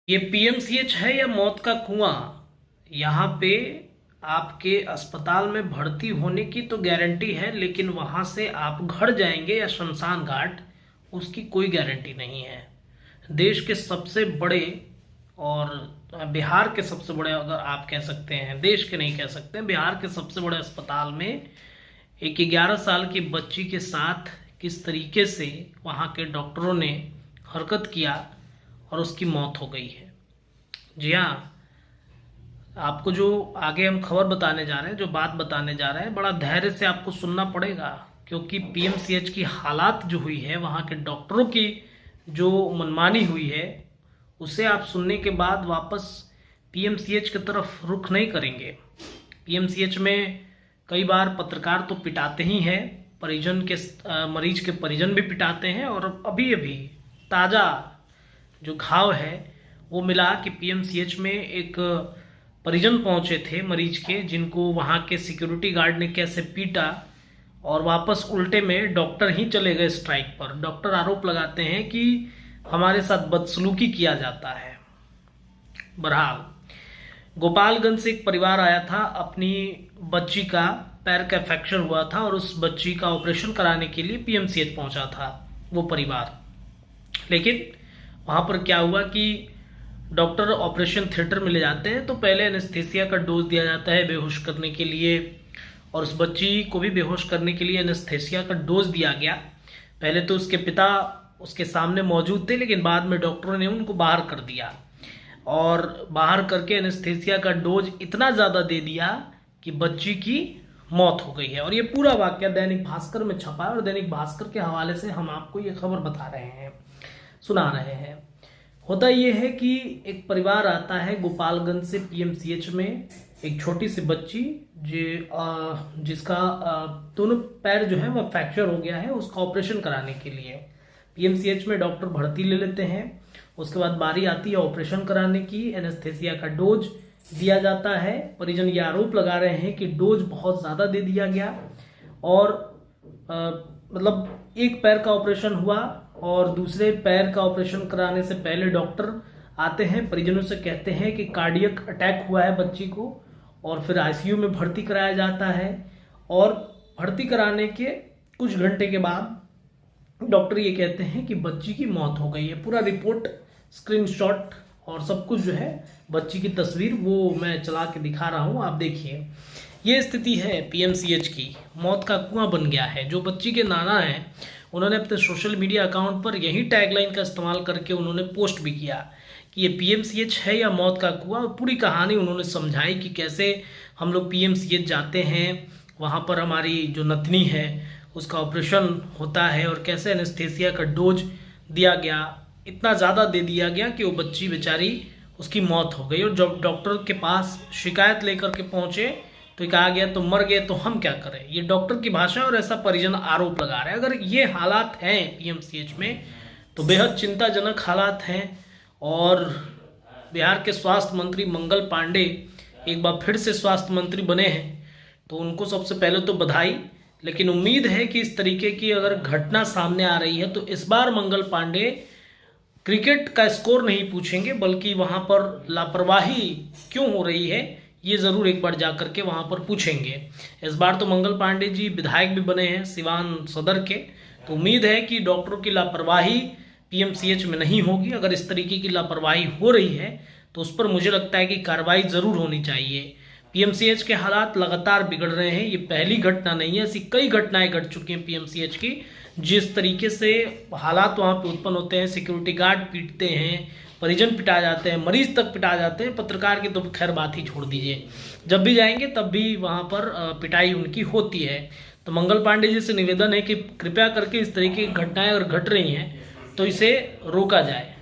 ये पीएमसीएच है या मौत का कुआं? यहाँ पे आपके अस्पताल में भर्ती होने की तो गारंटी है, लेकिन वहाँ से आप घर जाएंगे या शमशान घाट, उसकी कोई गारंटी नहीं है। देश के सबसे बड़े और बिहार के सबसे बड़े, अगर आप कह सकते हैं, देश के नहीं कह सकते, बिहार के सबसे बड़े अस्पताल में एक 11 साल की बच्ची के साथ किस तरीके से वहाँ के डॉक्टरों ने हरकत किया और उसकी मौत हो गई है। जी हाँ, आपको जो आगे हम खबर बताने जा रहे हैं, जो बात बताने जा रहे हैं, बड़ा धैर्य से आपको सुनना पड़ेगा, क्योंकि पीएमसीएच की हालात जो हुई है, वहाँ के डॉक्टरों की जो मनमानी हुई है, उसे आप सुनने के बाद वापस पीएमसीएच की तरफ रुख नहीं करेंगे। पीएमसीएच में कई बार पत्रकार तो पिटाते ही हैं, परिजन के मरीज के परिजन भी पिटाते हैं, और अभी अभी ताज़ा जो घाव है वो मिला कि पीएमसीएच में एक परिजन पहुंचे थे मरीज के, जिनको वहां के सिक्योरिटी गार्ड ने कैसे पीटा, और वापस उल्टे में डॉक्टर ही चले गए स्ट्राइक पर। डॉक्टर आरोप लगाते हैं कि हमारे साथ बदसलूकी किया जाता है। बहरहाल, गोपालगंज से एक परिवार आया था, अपनी बच्ची का पैर का फ्रैक्चर हुआ था और उस बच्ची का ऑपरेशन कराने के लिए पीएमसीएच पहुंचा था वो परिवार। लेकिन वहाँ पर क्या हुआ कि डॉक्टर ऑपरेशन थिएटर में ले जाते हैं तो पहले एनेस्थीसिया का डोज दिया जाता है बेहोश करने के लिए, और उस बच्ची को भी बेहोश करने के लिए एनेस्थीसिया का डोज दिया गया। पहले तो उसके पिता उसके सामने मौजूद थे, लेकिन बाद में डॉक्टरों ने उनको बाहर कर दिया, और बाहर करके एनेस्थीसिया का डोज इतना ज़्यादा दे दिया कि बच्ची की मौत हो गई है। और ये पूरा वाकया दैनिक भास्कर में छपा है, और दैनिक भास्कर के हवाले से हम आपको ये खबर बता रहे हैं, सुना रहे हैं। होता यह है कि एक परिवार आता है गोपालगंज से पीएमसीएच में, एक छोटी सी बच्ची जिसका दोनों पैर जो है वह फ्रैक्चर हो गया है, उसका ऑपरेशन कराने के लिए पीएमसीएच में डॉक्टर भर्ती ले लेते हैं। उसके बाद बारी आती है ऑपरेशन कराने की, एनेस्थीसिया का डोज दिया जाता है। परिजन ये आरोप लगा रहे हैं कि डोज बहुत ज़्यादा दे दिया गया, और मतलब एक पैर का ऑपरेशन हुआ और दूसरे पैर का ऑपरेशन कराने से पहले डॉक्टर आते हैं, परिजनों से कहते हैं कि कार्डियक अटैक हुआ है बच्ची को, और फिर आईसीयू में भर्ती कराया जाता है। और भर्ती कराने के कुछ घंटे के बाद डॉक्टर ये कहते हैं कि बच्ची की मौत हो गई है। पूरा रिपोर्ट, स्क्रीनशॉट और सब कुछ जो है, बच्ची की तस्वीर वो मैं चला के दिखा रहा हूँ, आप देखिए। ये स्थिति है पीएमसीएच की, मौत का कुआं बन गया है। जो बच्ची के नाना हैं, उन्होंने अपने सोशल मीडिया अकाउंट पर यही टैगलाइन का इस्तेमाल करके उन्होंने पोस्ट भी किया कि ये पीएमसीएच है या मौत का कुआं। पूरी कहानी उन्होंने समझाई कि कैसे हम लोग पीएमसीएच जाते हैं, वहाँ पर हमारी जो नतनी है उसका ऑपरेशन होता है, और कैसे एनेस्थीसिया का डोज दिया गया, इतना ज़्यादा दे दिया गया कि वो बच्ची बेचारी, उसकी मौत हो गई। और जब डॉक्टर के पास शिकायत लेकर के पहुँचे तो कहा गया तो मर गए तो हम क्या करें। ये डॉक्टर की भाषा, और ऐसा परिजन आरोप लगा रहे हैं। अगर ये हालात हैं पीएमसीएच में तो बेहद चिंताजनक हालात हैं। और बिहार के स्वास्थ्य मंत्री मंगल पांडे एक बार फिर से स्वास्थ्य मंत्री बने हैं, तो उनको सबसे पहले तो बधाई। लेकिन उम्मीद है कि इस तरीके की अगर घटना सामने आ रही है तो इस बार मंगल पांडे क्रिकेट का स्कोर नहीं पूछेंगे, बल्कि वहाँ पर लापरवाही क्यों हो रही है ये ज़रूर एक बार जा करके वहाँ पर पूछेंगे। इस बार तो मंगल पांडे जी विधायक भी बने हैं सिवान सदर के, तो उम्मीद है कि डॉक्टरों की लापरवाही पीएमसीएच में नहीं होगी। अगर इस तरीके की लापरवाही हो रही है तो उस पर मुझे लगता है कि कार्रवाई ज़रूर होनी चाहिए। पीएमसीएच के हालात लगातार बिगड़ रहे हैं, ये पहली घटना नहीं है, ऐसी कई घटनाएं घट चुकी हैं पीएमसीएच की। जिस तरीके से हालात वहाँ पे उत्पन्न होते हैं, सिक्योरिटी गार्ड पीटते हैं, परिजन पिटा जाते हैं, मरीज तक पिटा जाते हैं, पत्रकार की तो खैर बात ही छोड़ दीजिए। जब भी जाएंगे तब भी वहाँ पर पिटाई उनकी होती है। तो मंगल पांडे जी से निवेदन है कि कृपया करके इस तरीके की घटनाएं अगर घट रही हैं तो इसे रोका जाए।